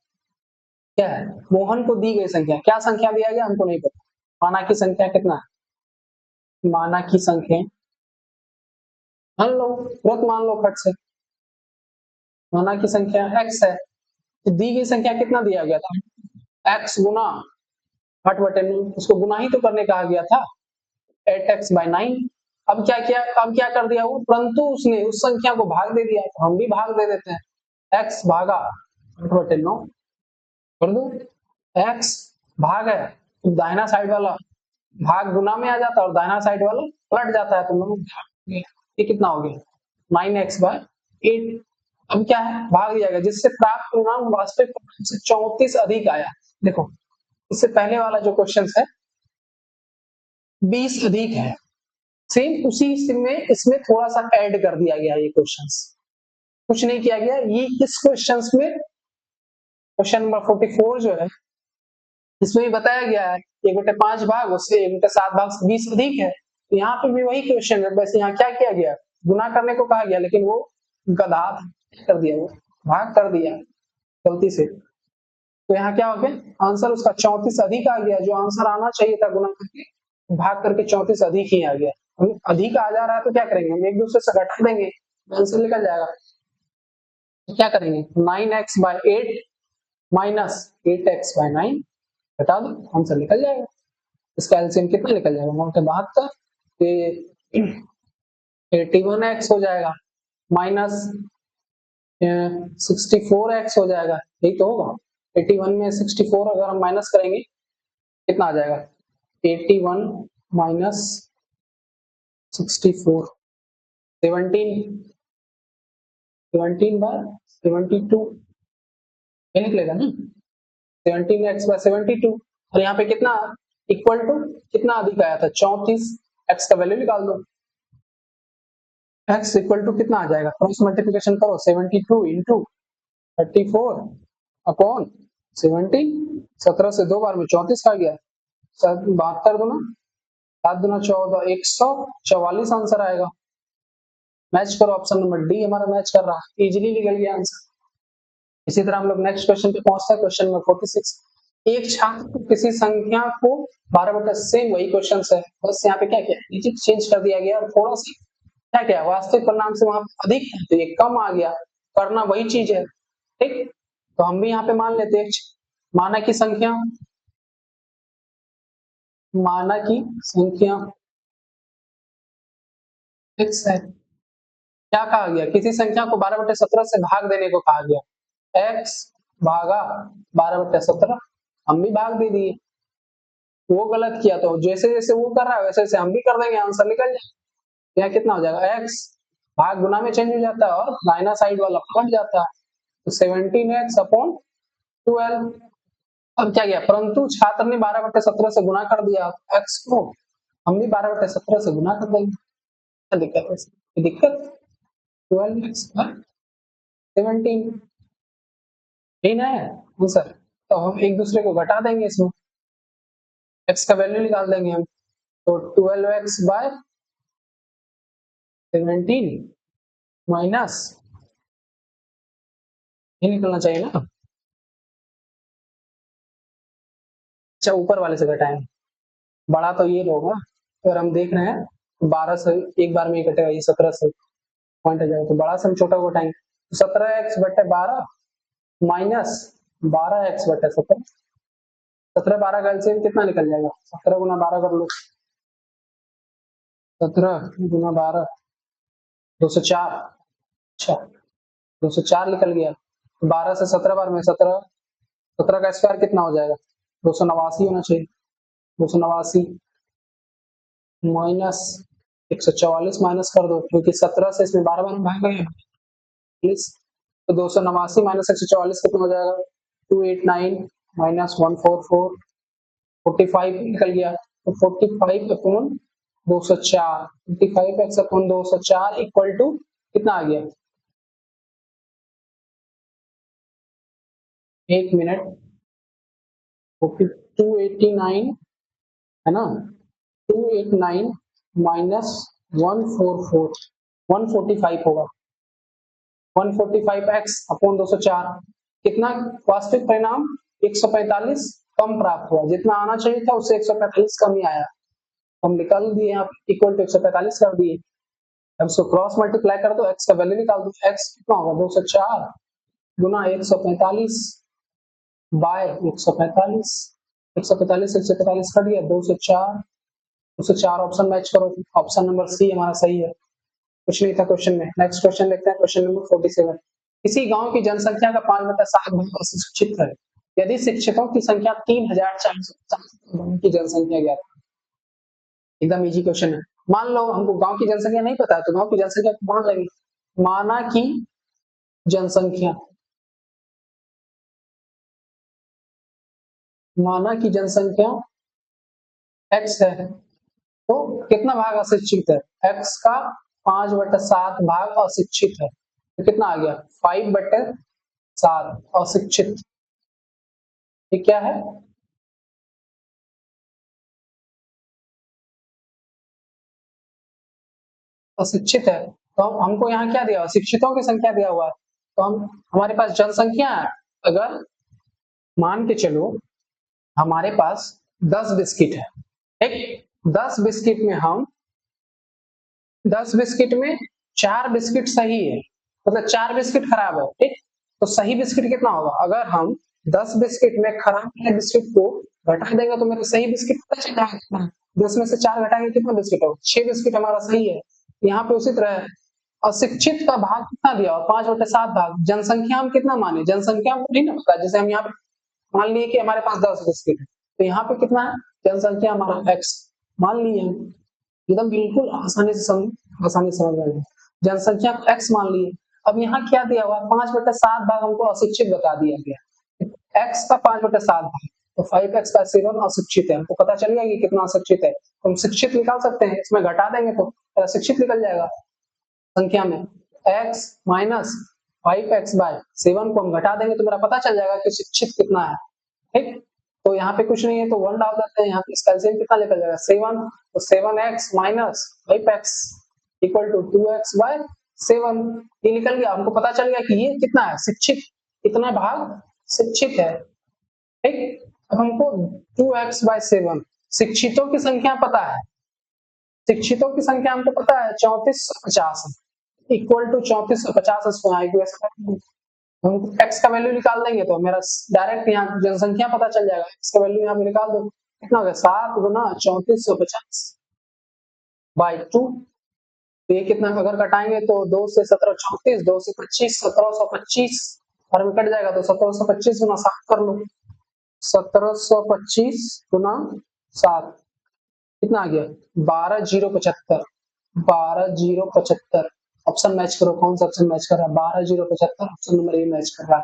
क्या है, मोहन को दी गई संख्या, क्या संख्या दिया गया हमको नहीं पता, माना की संख्या कितना है, माना की संख्या मान लो, तुरंत मान लो फट से, माना की संख्या x है, तो दी गई संख्या कितना दिया गया था, x गुना 8/9, उसको गुना ही तो करने कहा गया था 8x/9। अब क्या किया, अब क्या कर दिया वो, परंतु उसने उस संख्या को भाग दे दिया, तो हम भी भाग दे देते हैं, x भागा 8/9 कर दो, x भाग है, तो दाहिना साइड वाला भाग गुना में आ जाता है और दाहिना साइड वाला पलट जाता है, तो दोनों ये कितना हो गया 9x/8। अब क्या है, भाग दिया गया, जिससे प्राप्त परिणाम वास्तविक परिणाम से 34 अधिक आया। देखो इससे पहले वाला जो क्वेश्चन है 20 अधिक है, सेम उसी में इसमें थोड़ा सा ऐड कर दिया गया, ये क्वेश्चंस कुछ नहीं किया गया। ये इस क्वेश्चंस में क्वेश्चन नंबर 44 जो है इसमें बताया गया है 1/5 भाग उससे 1/7 भाग से 20 अधिक है, तो यहाँ पे भी वही क्वेश्चन है, बस यहाँ क्या किया गया, गुना करने को कहा गया, लेकिन वो गधा कर दिया, वो भाग कर दिया गलती से, तो यहाँ क्या हो गया, आंसर उसका 34 अधिक आ गया, जो आंसर आना चाहिए था गुना करके भाग करके 34 अधिक ही आ गया। हम अधिक आ जा रहा है तो क्या करेंगे, हम एक दूसरे से घटा देंगे, आंसर निकल जाएगा। तो क्या करेंगे, 9x/8 माइनस 8x/9 घटा दो, आंसर निकल जाएगा। इसका एलसीएम कितना निकल जाएगा, 9×72, ये 81x हो जाएगा माइनस 64x हो जाएगा, यही तो होगा। 81 में 64 अगर हम माइनस करेंगे कितना आ जाएगा, 81 माइनस 64 17/72 ये निकलेगा ना, 17x/72, और यहाँ पे कितना इक्वल टू कितना अधिक आया था 34, x का वैल्यू निकाल दो, x इक्वल टू कितना आ जाएगा, क्रॉस मल्टीप्लिकेशन करो, 72 इंटू 34 अपॉन 17, 17 से 2 बार में 34 आ गया, 72 गुना 7 गुना 14, 144 आंसर आएगा। मैच करो, ऑप्शन नंबर डी हमारा मैच कर रहा है, इजीली निकल गया आंसर। इसी तरह हम लोग नेक्स्ट क्वेश्चन पे पहुंचते हैं, क्वेश्चन नंबर 46। एक छात्र को किसी संख्या को 12 सेम वही क्वेश्चन है, बस यहाँ पे क्या किया, डिजिट चेंज कर दिया गया और थोड़ा सा क्या किया, वास्तविक परिणाम से वहां अधिक है तो ये कम आ गया, करना वही चीज है, ठीक। तो हम भी यहाँ पे मान लेते हैं, माना की संख्या फिक्स है, क्या कहा गया, किसी संख्या को 12/17 से भाग देने को कहा गया, x भागा 12/17, हम भी भाग दे दिए, वो गलत किया तो जैसे जैसे वो कर रहा है वैसे वैसे हम भी कर देंगे, आंसर निकल जाएगा। यहाँ कितना हो जाएगा, x भाग गुना में चेंज हो जाता है और दाहिना साइड वाला पलट जाता है, तो 17x/12। अब क्या गया, परंतु छात्र ने 12/17 से गुना कर दिया x को, हम भी 12/17 से गुना कर देंगे, क्या दिक्कत है, दिक्कत 12x/17 यही ना है आंसर, तो हम एक दूसरे को घटा देंगे, इसमें x का वैल्यू निकाल देंगे हम, तो 12x/17 माइनस ये निकलना चाहिए ना, अच्छा ऊपर वाले से घटाएंगे, बड़ा तो ये होगा, अगर हम देख रहे हैं 12 से एक बार में घटेगा, ये 17 से पॉइंट आ जाएगा, तो बड़ा से हम छोटा को घटाएंगे, 17x/12 माइनस 12x/17, 17-12 का एलसीएम कितना निकल जाएगा, 17 गुना 12 कर लो, 17 गुना 12 204, अच्छा 204 निकल गया, 12 से 17 बार में 17, 17 का स्क्वायर कितना हो जाएगा, 289 होना चाहिए, 289 माइनस 144 माइनस कर दो, क्योंकि 17 से इसमें 12 बार भाग गया, तो 289 माइनस 144 कितना हो जाएगा, 289 माइनस 144, 45 निकल गया, तो 45 अपॉन 204, 45x/204 इक्वल टू कितना आ गया? 1 मिनट 289 है ना, 289 माइनस 144 145 होगा, 145x अपॉन 204 कितना वास्तविक परिणाम 145 कम प्राप्त हुआ, जितना आना चाहिए था उससे 145 कम ही आया, हम निकाल दिए यहाँ इक्वल टू 145 कर दिए। अब इसको क्रॉस मल्टीप्लाई कर दो, x का वैल्यू निकाल दो, x कितना होगा 204 गुना 145 बाय 145, 145 से 145 कट गया 204 ऑप्शन मैच करो, ऑप्शन नंबर सी हमारा सही है, कुछ नहीं था क्वेश्चन में। नेक्स्ट क्वेश्चन देखते हैं, क्वेश्चन नंबर 47। किसी गांव की जनसंख्या का 5/7 भाग अशिक्षित है, यदि शिक्षकों की संख्या 3450 की जनसंख्या ज्ञात, एकदम इजी क्वेश्चन है। मान लो हमको गांव की जनसंख्या नहीं पता है तो गांव की जनसंख्या मान लेंगे, माना कि जनसंख्या, माना की जनसंख्या x है तो कितना भाग अशिक्षित है, x का 5/7 भाग अशिक्षित है तो कितना आ गया 5/7 अशिक्षित, ये क्या है अशिक्षित है, तो हमको यहाँ क्या दिया, शिक्षितों की संख्या दिया हुआ है, तो हम हमारे पास जनसंख्या है, अगर मान के चलो हमारे पास 10 बिस्किट है, ठीक, 10 बिस्किट में हम 10 बिस्किट में 4 बिस्किट सही है, मतलब 4 बिस्किट खराब है, ठीक, तो सही बिस्किट कितना होगा, अगर हम 10 बिस्किट में खराब वाले बिस्किट को घटा देंगे तो मेरे सही बिस्किट पता चल जाएगा, 10 में से 4 घटाएंगे कितना बिस्किट होगा, 6 बिस्किट हमारा सही है। यहाँ पे उसी तरह अशिक्षित का भाग कितना दिया हुआ 5/7 भाग, जनसंख्या हम कितना माने, जनसंख्या हमको नहीं ना पता, जैसे हम यहाँ पे मान लिए कि हमारे पास 10 बिस्किट है तो यहाँ पे कितना है जनसंख्या हमारा x मान लिए हम, एकदम बिल्कुल आसानी से समझ में आएगा, जनसंख्या को x मान लिए। अब यहाँ क्या दिया हुआ 5/7 भाग हमको अशिक्षित बता दिया गया, x का 5/7 भाग तो 5x का 7 अशिक्षित है, हमको पता चल गया कि कितना अशिक्षित है, तो हम शिक्षित निकाल सकते हैं, इसमें घटा देंगे तो अशिक्षित निकल जाएगा, संख्या में x माइनस 5x बाय 7 को हम घटा देंगे तो मेरा पता चल जाएगा कि शिक्षित कितना है, ठीक, तो यहाँ पे कुछ नहीं है तो 1 डाल देते हैं, यहाँ पे इसका एलसीएम कितना निकल जाएगा 7, तो 7x minus 5x equal to 2x bye 7, ये निकल गया, हमको पता चल गया कि ये कितना है शिक्षित, कितना भाग शिक्षित है, ठीक। अब हमको 2x बाय 7 शिक्षितों की संख्या पता है, शिक्षितों की संख्या हमको पता है 3450 इक्वल टू 3450, हम x का वैल्यू निकाल देंगे तो मेरा डायरेक्ट यहाँ जनसंख्या पता चल जाएगा, x का वैल्यू यहाँ पे निकाल दो, कितना हो गया 7 गुना 3450 बाई 2, तो ये कितना अगर घटाएंगे तो 2 से 17 34, 2 से 25 1725 और में कट जाएगा तो 1725 गुना 7 कर लो, 1725 गुना 7 कितना आ गया 12075, 12075 ऑप्शन मैच करो, कौन सा ऑप्शन मैच कर रहा है 12075, ऑप्शन नंबर ए मैच कर रहा है,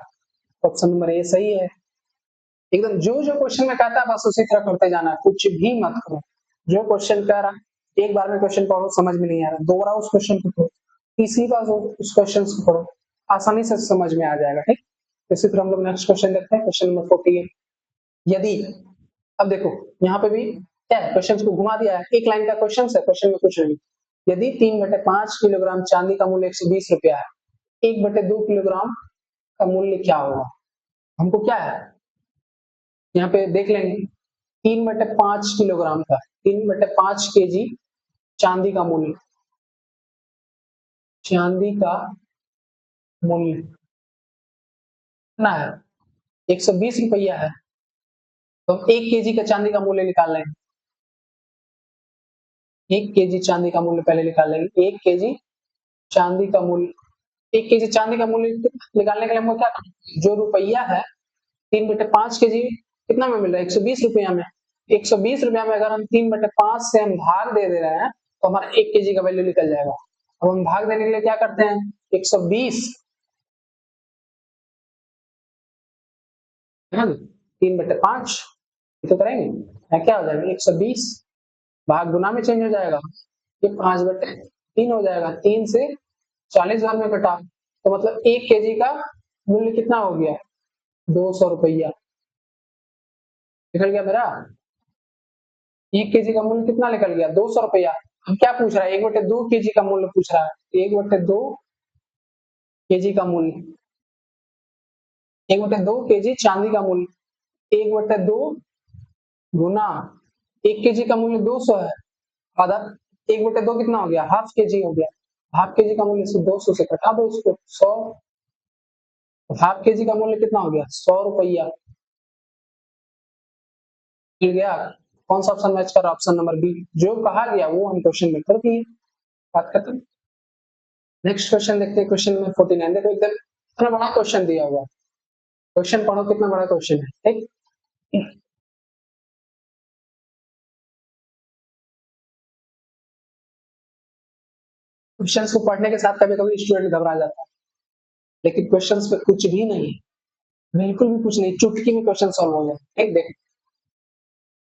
ऑप्शन नंबर ए सही है, एकदम जो जो क्वेश्चन में कहता है बस उसी तरह करते जाना है, कुछ भी मत करो, जो क्वेश्चन कह रहा है एक बार में क्वेश्चन पढ़ो समझ में नहीं आ रहा दोबारा उस क्वेश्चन को पढ़ो, तीसरी बार उस क्वेश्चन को पढ़ो, आसानी से समझ में आ जाएगा, ठीक। इसी तरह हम लोग नेक्स्ट क्वेश्चन देखते हैं, क्वेश्चन नंबर 48। यदि अब देखो यहाँ पे भी क्या है, क्वेश्चन को घुमा दिया है, एक लाइन का क्वेश्चन है, क्वेश्चन में कुछ नहीं, यदि 3/5 किलोग्राम चांदी का मूल्य 120 रुपया है, 1/2 किलोग्राम का मूल्य क्या होगा, हमको क्या है यहाँ पे देख लेंगे 3/5 किलोग्राम का 3/5 केजी चांदी का मूल्य, चांदी का मूल्य कितना है 120 रुपया है, तो 1 केजी का चांदी का मूल्य निकाल लेंगे, 1 केजी चांदी का मूल्य पहले निकाल लेंगे, 1 केजी चांदी का मूल्य, 1 केजी चांदी का मूल्य निकालने के लिए हमको क्या करना, जो रुपया है 3/5 केजी कितना में मिल रहा है 120 रुपया में, 120 रुपया में अगर हम 3/5 से हम भाग दे रहे हैं तो हमारा 1 केजी का वैल्यू निकल जाएगा। अब हम भाग देने के लिए क्या करते हैं 120 है ना 3/5 तो करेंगे क्या हो जाएगा 120 भाग गुना में चेंज हो जाएगा, ये 5/3 हो जाएगा, 3 से 40 भाग में कटा तो मतलब 1 केजी का मूल्य कितना हो गया? 200 रुपया। निकल गया मेरा। 1 केजी का मूल्य कितना निकल गया? 200 रुपया। हम क्या पूछ रहा है? 1/2 केजी का मूल्य पूछ रहा है। 1/2 केजी का मूल्य, 1/2 केजी चांदी का मूल्य, 1/2 गुना 1 केजी का मूल्य 200 है, आधा 1/2 कितना हो गया? हाफ केजी हो गया। हाफ केजी का मूल्य 200 से घटा दो उसको 100, हाफ केजी का मूल्य कितना हो गया? 100 रुपया। मिल गया। कौन सा ऑप्शन मैच कर रहा है? Option number B. जो कहा गया वो हम क्वेश्चन में कर दिए। बात खत्म। नेक्स्ट क्वेश्चन देखते हैं, क्वेश्चन नंबर 49। देखो एकदम इतना बड़ा क्वेश्चन दिया हुआ है, क्वेश्चन पढ़ो कितना बड़ा क्वेश्चन है। ठीक, क्वेश्चन को पढ़ने के साथ कभी कभी स्टूडेंट घबरा जाता है, लेकिन क्वेश्चन पे कुछ भी नहीं है, बिल्कुल भी कुछ नहीं, चुटकी में क्वेश्चन सॉल्व हो जाए। एक देख,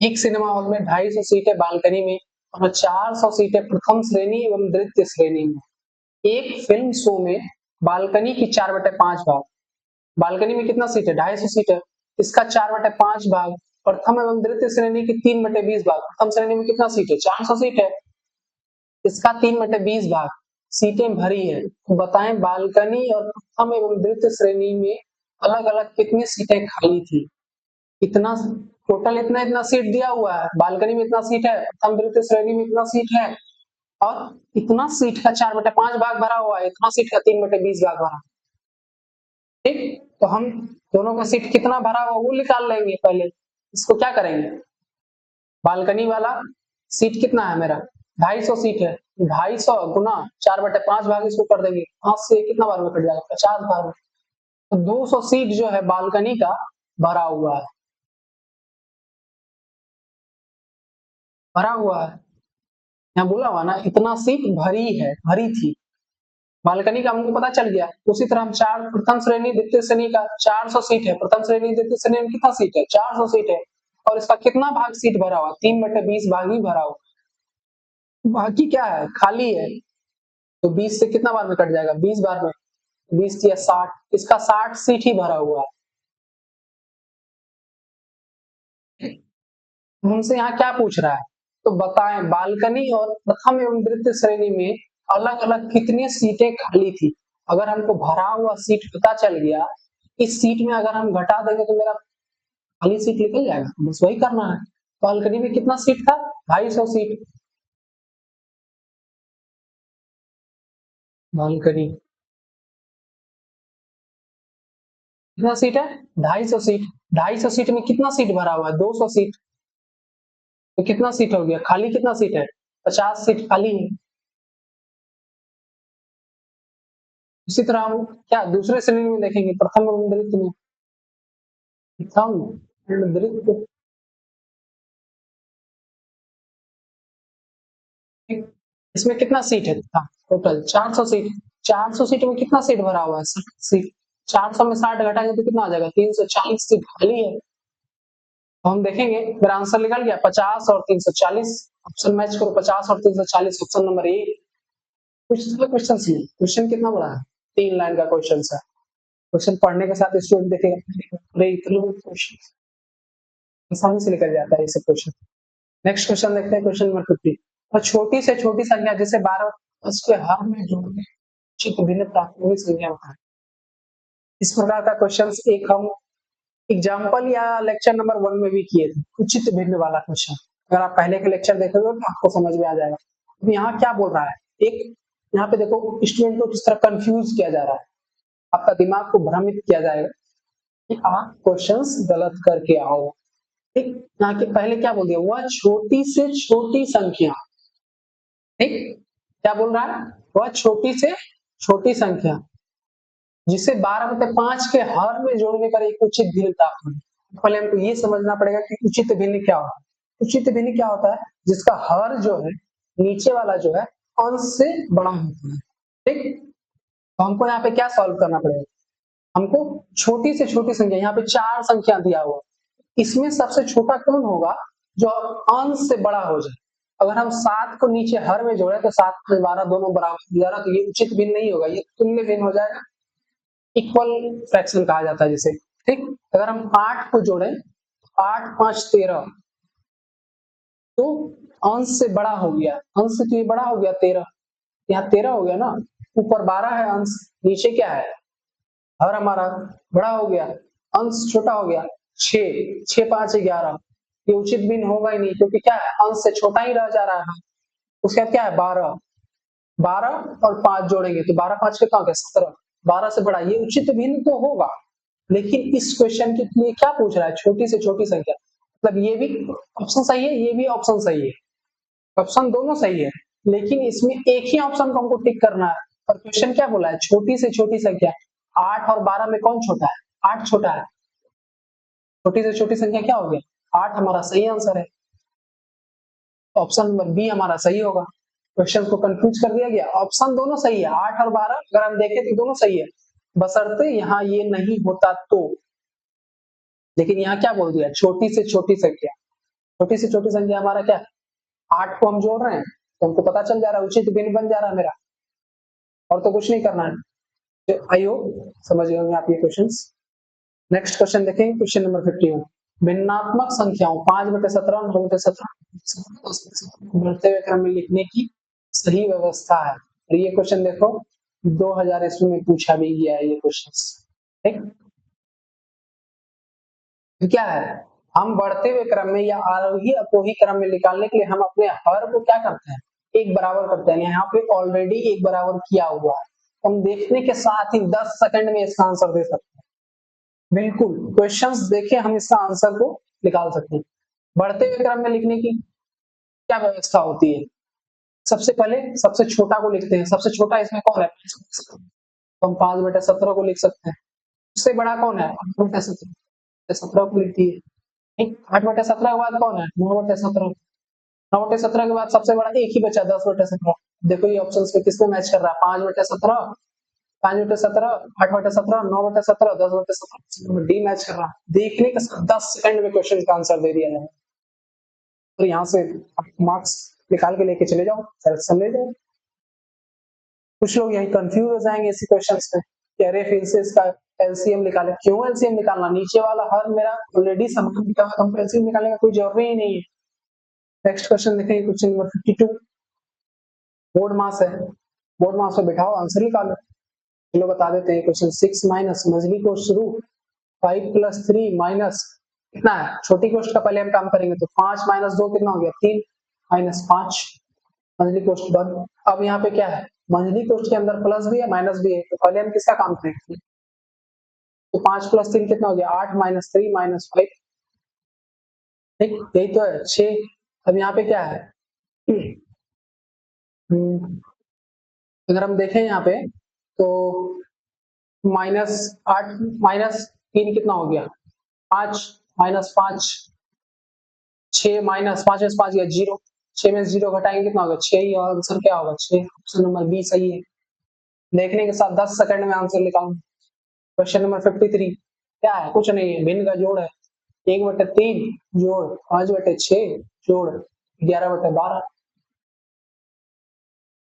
एक सिनेमा हॉल में 250 सीटें बालकनी में और 400 सीटें प्रथम श्रेणी एवं द्वितीय श्रेणी में। एक फिल्म शो में बालकनी की 4/5 भाग, बालकनी में कितना सीट है? 250 सीट है, इसका 4/5 भाग, प्रथम एवं द्वितीय श्रेणी की 3/20 भाग। प्रथम श्रेणी में कितना सीट है? 400 सीट है, इसका 3/20 भाग सीटें भरी है। तो बताएं बालकनी और प्रथम एवं द्वितीय श्रेणी में अलग अलग कितनी सीटें खाली थी? इतना टोटल इतना इतना सीट दिया हुआ है, बालकनी में इतना सीट है, प्रथम द्वितीय श्रेणी में इतना सीट है, और इतना सीट का 4/5 भाग भरा हुआ है, इतना सीट का 3/20 भाग भरा। ठीक, तो हम दोनों का सीट कितना भरा हुआ वो निकाल लेंगे। पहले इसको क्या करेंगे? बालकनी वाला सीट कितना है मेरा? 250 सीट है, 250 गुना 4/5 भाग इसको कर देंगे, 5 से कितना बार में कट जाएगा? 50 बार में। तो 200 सीट जो है बालकनी का भरा हुआ है, भरा हुआ है। यहाँ बोला हुआ ना इतना सीट भरी है, भरी थी। बालकनी का हमको पता चल गया। उसी तरह हम चार प्रथम श्रेणी द्वितीय श्रेणी का 400 सीट है, प्रथम श्रेणी द्वितीय श्रेणी में कितना सीट है? 400 सीट है, और इसका कितना भाग सीट भरा हुआ? 3/20 भाग ही भरा हुआ। बाकी क्या है? खाली है। तो 20 से कितना बार में कट जाएगा? 20 बार में, 20 या 60, इसका 60 सीट ही भरा हुआ है। हमसे यहाँ क्या पूछ रहा है? तो बताएं बालकनी और प्रथम एवं द्वितीय श्रेणी में अलग अलग कितनी सीटें खाली थी। अगर हमको भरा हुआ सीट पता चल गया, इस सीट में अगर हम घटा देंगे तो मेरा खाली सीट निकल जाएगा, बस वही करना है। बालकनी में कितना सीट था? 250 सीट। बालकनी कितना सीट है? 250 सीट। 250 सीट में कितना सीट भरा हुआ है? 200 सीट। तो कितना सीट हो गया? खाली कितना सीट है? 50 सीट खाली है। इसी तरह हम क्या दूसरे श्रेणी में देखेंगे, प्रथम और द्वितीय में। प्रथम और द्वितीय, इसमें कितना सीट है? Total 400 seat. 400 सीट में कितना सीट भरा हुआ है? 60 सीट। 400 में 60 घटाएंगे तो कितना आ जाएगा? 340 सीट खाली है। तो हम देखेंगे मेरा आंसर निकल गया 50 और 340। ऑप्शन मैच करो, 50 और 340, ऑप्शन नंबर ए। कुछ क्वेश्चन सी, क्वेश्चन कितना बड़ा है? 3 लाइन का क्वेश्चन है। क्वेश्चन पढ़ने के साथ स्टूडेंट देखेगा अरे इतने क्वेश्चन, आसानी से निकल जाता है ये सब क्वेश्चन। नेक्स्ट क्वेश्चन देखते हैं, क्वेश्चन नंबर 50। और छोटी से छोटी संख्या जिसे 12 उसके हर में जोड़ने उचित भिन्न प्राथमिक संख्या बताएं। इस प्रकार का क्वेश्चन एक हम एग्जाम्पल या लेक्चर नंबर 1 में भी किए थे, उचित भिन्न वाला क्वेश्चन। अगर आप पहले के लेक्चर देखोगे तो आपको समझ में आ जाएगा। अब यहाँ क्या बोल रहा है? एक यहाँ पे देखो स्टूडेंट को किस तरह कंफ्यूज किया जा रहा है, आपका दिमाग को भ्रमित किया जाएगा कि आप क्वेश्चंस गलत करके आओ। ठीक, यहाँ के पहले क्या बोल दिया? वह छोटी से छोटी संख्या। ठीक, क्या बोल रहा है? वह छोटी से छोटी संख्या जिसे 12/5 के हर में जोड़ने पर एक उचित भिन्न प्राप्त हो। पहले हमको ये समझना पड़ेगा कि उचित भिन्न क्या होता है। उचित भिन्न क्या होता है? जिसका हर जो है, नीचे वाला जो है, अंश से बड़ा होता है। ठीक, तो हमको यहाँ पे क्या सॉल्व करना पड़ेगा? हमको छोटी से छोटी संख्या, यहाँ पे 4 संख्या दिया हुआ, इसमें सबसे छोटा कौन होगा जो अंश से बड़ा हो जाए। अगर हम 7 को नीचे हर में जोड़े तो 7 5 12 दोनों बराबर दिया तो ये उचित भिन्न नहीं होगा, ये तुल्य भिन्न हो जाएगा, इक्वल फ्रैक्शन कहा जाता है जिसे। ठीक, अगर हम 8 को जोड़े 8 5 13 तो अंश से बड़ा हो गया, अंश से तो ये बड़ा हो गया 13, यहाँ 13 हो गया ना, ऊपर 12 है अंश, नीचे क्या है हर हमारा बड़ा हो गया, अंश छोटा हो गया 6 6 5 11, ये उचित भिन्न होगा ही नहीं क्योंकि क्या है अंश से छोटा ही रह जा रहा है। उसके बाद क्या है 12 12 और 5 जोड़ेंगे तो 12 5 कितना हो गया 17, 12 से बड़ा, ये उचित भिन्न तो होगा, लेकिन इस क्वेश्चन के लिए क्या पूछ रहा है छोटी से छोटी संख्या, मतलब ये भी ऑप्शन सही है, ये भी ऑप्शन सही है, ऑप्शन दोनों सही है, लेकिन इसमें एक ही ऑप्शन को हमको टिक करना है। और क्वेश्चन क्या बोला है छोटी से छोटी संख्या, 8 और 12 में कौन छोटा है, 8 छोटा है, छोटी से छोटी संख्या क्या हो गया 8, हमारा सही आंसर है, ऑप्शन नंबर बी हमारा सही होगा। क्वेश्चन को कंफ्यूज कर दिया गया, ऑप्शन दोनों सही है 8 और 12 अगर हम देखें तो दोनों सही है, बशर्ते यहाँ ये नहीं होता तो, लेकिन यहाँ क्या बोल दिया छोटी से छोटी संख्या, छोटी से छोटी संख्या हमारा क्या है 8 को हम जोड़ रहे हैं तो हमको पता चल जा रहा है उचित भिन्न बन जा रहा है मेरा, और तो कुछ नहीं करना है। तो आई होप समझ गए होंगे आप ये क्वेश्चंस। नेक्स्ट क्वेश्चन देखेंगे, क्वेश्चन नंबर 51, भिन्नात्मक संख्याओं 5/17 9/17 बढ़ते हुए क्रम में लिखने की सही व्यवस्था है, और ये क्वेश्चन देखो 2000 ईस्वी में पूछा भी गया है ये क्वेश्चन। ठीक, तो क्या है हम बढ़ते हुए क्रम में या आरोही अवरोही क्रम में निकालने के लिए हम अपने हर को क्या करते हैं एक बराबर करते हैं, यहाँ पे ऑलरेडी एक बराबर किया हुआ है, हम देखने के साथ ही 10 सेकंड में इसका आंसर दे सकते हैं, बिल्कुल क्वेश्चंस देखे हम इसका आंसर को निकाल सकते हैं। बढ़ते हुए क्रम में लिखने की क्या व्यवस्था होती है, सबसे पहले सबसे छोटा को लिखते हैं, सबसे छोटा इसमें कौन है तो हम 5/17 को लिख सकते हैं, उससे बड़ा कौन है 8/17 को लिखती है, ठीक 8/17 के बाद कौन है 9/17, 9/17 के बाद सबसे बड़ा एक ही बचा 10/17, देखो ये ऑप्शन में किसमें मैच कर रहा है 5/17 5/17 8/17 9/17 10/17 डी मैच कर रहा है, देखने के साथ 10 सेकंड में क्वेश्चन का आंसर दे दिया जाए, तो यहाँ से मार्क्स निकाल के लेके चले जाओ, सिलेक्शन ले जाओ। कुछ लोग यही कंफ्यूज हो जाएंगे इसी क्वेश्चंस में कि अरे फिर से इसका एलसीएम निकाले, क्यों एलसीएम निकालना, नीचे वाला हर मेरा ऑलरेडी समान दिखा हुआ, हमको एलसीएम निकालने का कोई जरूरी ही नहीं है। नेक्स्ट क्वेश्चन देखेंगे, क्वेश्चन नंबर 52, बोर्ड मास है, बोर्ड मास पे बिठाओ आंसर निकालो, चलो बता देते हैं क्वेश्चन 6 माइनस मझली को शुरू 5 + 3 माइनस कितना है छोटी कोष्ट का पहले हम काम करेंगे तो 5 - 2 कितना हो गया 3 -5 मंझली कोष्ट बंद। अब यहाँ पे क्या है मंझली कोष्ट के अंदर प्लस भी है माइनस भी है, तो पहले हम किसका काम करेंगे तो 5 + 3 कितना हो गया 8 - 3 -5, ठीक यही तो है 6। अब यहाँ पे क्या है अगर हम देखें यहाँ पे तो -8 -3 कितना हो गया 5 -5 6 -5 में 5 गया 0, 6 में 0 घटाएंगे कितना होगा 6 ही, और आंसर क्या होगा 6, ऑप्शन नंबर बी सही है। देखने के साथ 10 सेकंड में आंसर निकालूं। क्वेश्चन नंबर 53 क्या है कुछ नहीं है भिन्न का जोड़ है 1/3 जोड़ 5/6 जोड़ 11/12।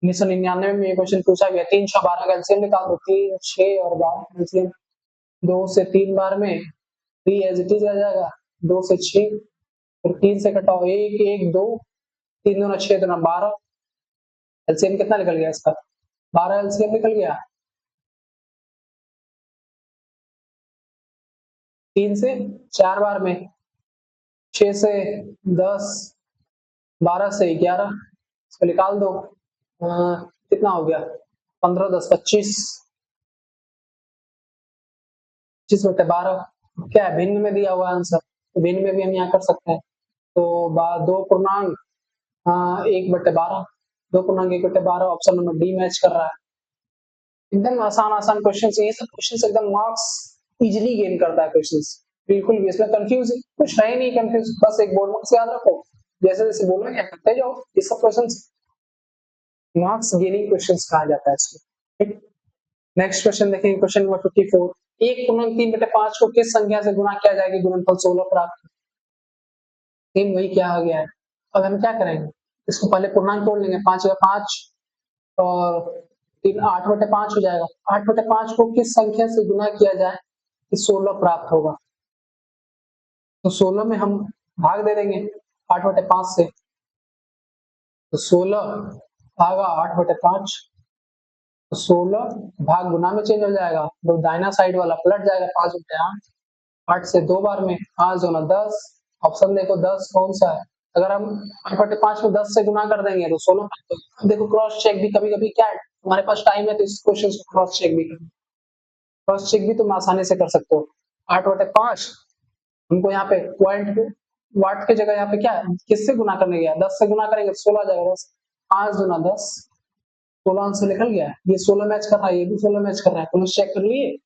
1999 में ये क्वेश्चन पूछा गया 3 6 12 का एलसीएम निकाल दो 3 6 और 12 एलसीएम 2 से 3 बार में 3 एज इट इज आ जाएगा 2 से 6 फिर 3 से कटाओ 1 1 2 3 दूना 6 दूना 12 एलसीएम कितना निकल गया इसका 12 एलसीएम निकल गया 3 से 4 बार में 6 से 10 12 से 11 इसको निकाल दो कितना हो गया 15 10 25 25/12 क्या है भिन्न में दिया हुआ आंसर, तो भिन्न में भी हम यहाँ कर सकते हैं तो 2 पूर्णांक 1/12 2 पूर्णांक 1/12 ऑप्शन नंबर डी मैच कर रहा है। एकदम आसान आसान क्वेश्चन है, ये सब क्वेश्चन एकदम मार्क्स इजीली गेन करता है क्वेश्चन, बिल्कुल भी इसमें कंफ्यूज कुछ है नहीं, कंफ्यूज बस एक बोर्ड मार्क्स याद रखो, जैसे जैसे बोलना क्या करते जाओ, ये सब क्वेश्चन मार्क्स गेनिंग क्वेश्चन कहा जाता है इसको। नेक्स्ट क्वेश्चन देखेंगे, क्वेश्चन नंबर 54, 1/3/5 को किस संख्या से गुणा किया जाएगा गुणनफल 16 प्राप्त, सेम वही क्या आ गया है। अब हम क्या करेंगे इसको पहले पूर्णांक तोड़ लेंगे, 5 और 3 8/5 हो जाएगा। 8/5 को किस संख्या से गुना किया जाए कि 16 प्राप्त होगा? तो 16 में हम भाग दे देंगे 8/5 से, तो 16 भागा 8/5, तो 16 भाग गुना में चेंज हो जाएगा, तो दाहिना साइड वाला पलट जाएगा, 5/8, 8 से 2 बार में 5 दूना 10, ऑप्शन देखो 10 कौन सा है? अगर हम 8/5 को 10 से गुना कर देंगे तो 16 प्राप्त होगा। देखो क्रॉस चेक भी कभी-कभी क्या है, हमारे पास टाइम है तो इस क्वेश्चन को क्रॉस चेक भी करें। क्रॉस चेक भी तुम आसानी से कर सकते हो। 8/5 हमको यहाँ पे पॉइंट वाट की जगह यहाँ पे क्या है, किससे गुना करने गया? 10 से गुना करेंगे 16 आ जाएगा, 10 5 दूना 10, 16 आंसर निकल गया। ये 16 मैच कर रहा है, ये भी 16 मैच कर रहा है, क्रॉस चेक कर लिए,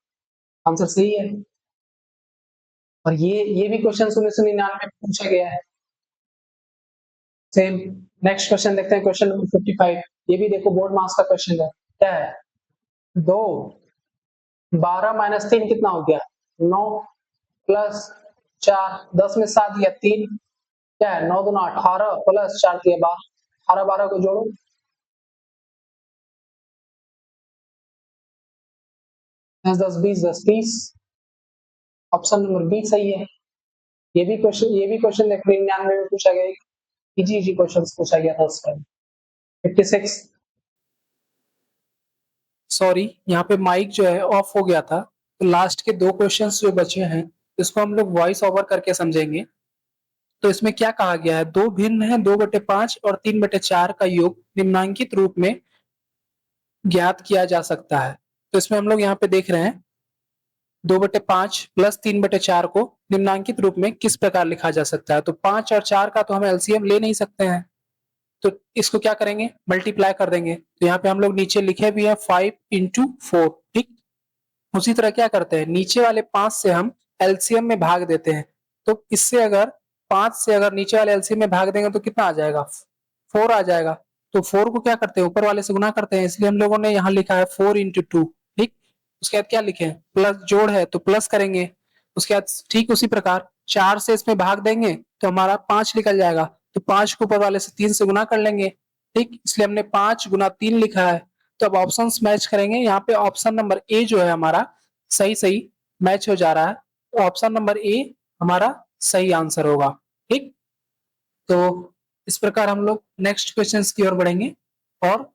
आंसर सही है। और ये भी क्वेश्चन 1999 में पूछा गया है। सेम नेक्स्ट क्वेश्चन देखते हैं, क्वेश्चन नंबर 55। ये भी देखो बोर्ड मार्क्स का क्वेश्चन है। क्या है? 2 12 माइनस 3 कितना हो गया? 9 प्लस 4 10 में 7 दिया 3, क्या है? 9 दूना 18 प्लस 4 दिया 12, 18 12 को जोड़ो, 10 10 20 10 30, ऑप्शन नंबर बी सही है। ये भी क्वेश्चन देखो 99 में पूछा गया, इजी क्वेश्चंस पूछा गया था उस टाइम। 56 सॉरी, यहाँ पे माइक जो है ऑफ हो गया था, तो लास्ट के 2 क्वेश्चंस जो बचे हैं इसको हम लोग वॉइस ओवर करके समझेंगे। तो इसमें क्या कहा गया है? 2 भिन्न है, 2/5 और 3/4 का योग निम्नांकित रूप में ज्ञात किया जा सकता है। तो इसमें हम लोग यहाँ पे देख रहे हैं 2/5 प्लस 3/4 को निम्नांकित रूप में किस प्रकार लिखा जा सकता है? तो 5 और 4 का तो हम एलसीएम ले नहीं सकते हैं, तो इसको क्या करेंगे? मल्टीप्लाई कर देंगे। तो यहाँ पे हम लोग नीचे लिखे भी है 5 × 4, ठीक। उसी तरह क्या करते हैं, नीचे वाले 5 से हम एलसीएम में भाग देते हैं। तो इससे अगर 5 से अगर नीचे वाले एलसीएम में भाग देंगे तो कितना आ जाएगा? 4 आ जाएगा। तो 4 को क्या करते हैं? ऊपर वाले से गुना करते हैं, इसलिए हम लोगों ने यहाँ लिखा है 4 × 2, ठीक। उसके बाद क्या लिखे? प्लस जोड़ है तो प्लस करेंगे। उसके बाद ठीक उसी प्रकार 4 से इसमें भाग देंगे तो हमारा 5 निकल जाएगा, तो 5 को ऊपर वाले से 3 से गुना कर लेंगे, ठीक। इसलिए हमने 5 × 3 लिखा है। तो अब ऑप्शंस मैच करेंगे, यहाँ पे ऑप्शन नंबर ए जो है हमारा सही सही मैच हो जा रहा है, तो ऑप्शन नंबर ए हमारा सही आंसर होगा, ठीक। तो इस प्रकार हम लोग नेक्स्ट क्वेश्चंस की ओर बढ़ेंगे, और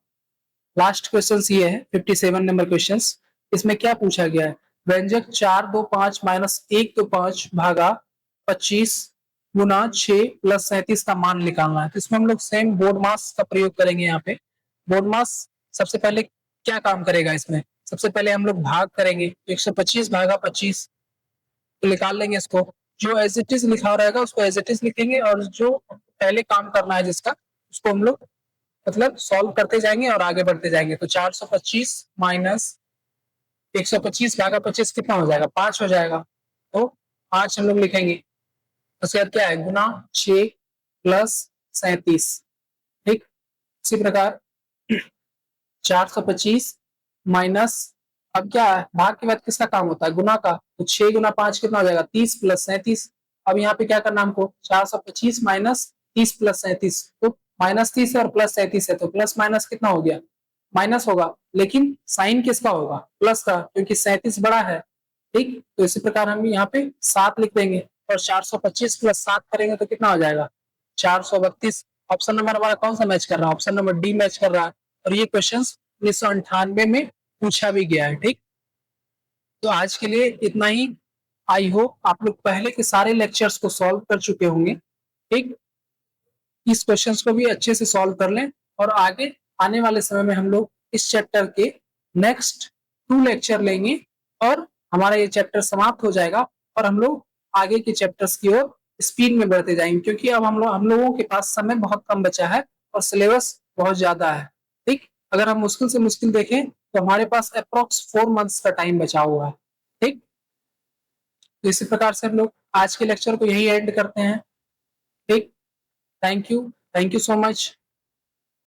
लास्ट क्वेश्चंस ये है 57 नंबर क्वेश्चंस। इसमें क्या पूछा गया है? व्यंजक 4 2 5 माइनस 1 2 5 भागा 25 गुना 6 प्लस 37 का मान निकालना है। तो इसमें हम लोग सेम बोर्ड मास का प्रयोग करेंगे। यहाँ पे बोर्ड मास सबसे पहले क्या काम करेगा? इसमें सबसे पहले हम लोग भाग करेंगे, 125 भागा 25 तो निकाल लेंगे इसको। जो एज इट इज लिखा रहेगा उसको एज इट इज लिखेंगे, और जो पहले काम करना है जिसका, उसको हम लोग मतलब सॉल्व करते जाएंगे और आगे बढ़ते जाएंगे। तो 425 माइनस 125 भागा 25 कितना हो जाएगा? 5 हो जाएगा। तो 5 हम लोग लिखेंगे। उसके बाद क्या है? गुना 6 प्लस 37, ठीक। इसी प्रकार 425 माइनस, अब क्या है? भाग के बाद किसका काम होता है? गुना का। तो 6 गुना 5 कितना हो जाएगा? 30 प्लस 37। अब यहाँ पे क्या करना हमको? 425 माइनस 30 प्लस 37, तो माइनस 30 है और प्लस 37 है, तो प्लस माइनस कितना हो गया? माइनस होगा, लेकिन साइन किसका होगा? प्लस का, क्योंकि 37 बड़ा है, ठीक। तो इसी प्रकार हम यहाँ पे 7 लिख देंगे, और 425 प्लस 7 करेंगे तो कितना हो जाएगा? 432। ऑप्शन नंबर हमारा कौन सा मैच कर रहा है? ऑप्शन नंबर डी मैच कर रहा है। और ये क्वेश्चन 1998 में पूछा भी गया है, ठीक। तो आज के लिए इतना ही। आई होप आप लोग पहले के सारे लेक्चर्स को सॉल्व कर चुके होंगे, ठीक। इस क्वेश्चंस को भी अच्छे से सॉल्व कर लें, और आगे आने वाले समय में हम लोग इस चैप्टर के नेक्स्ट 2 लेक्चर लेंगे, और हमारा ये चैप्टर समाप्त हो जाएगा, और हम लोग आगे के चैप्टर्स की ओर स्पीड में बढ़ते जाएंगे, क्योंकि अब हम लोगों के पास समय बहुत कम बचा है और सिलेबस बहुत ज्यादा है, ठीक। अगर हम मुश्किल से मुश्किल देखें तो हमारे पास अप्रोक्स 4 मंथ्स का टाइम बचा हुआ है, ठीक। तो इसी प्रकार से हम लोग आज के लेक्चर को यही एंड करते हैं, ठीक। Thank you so much.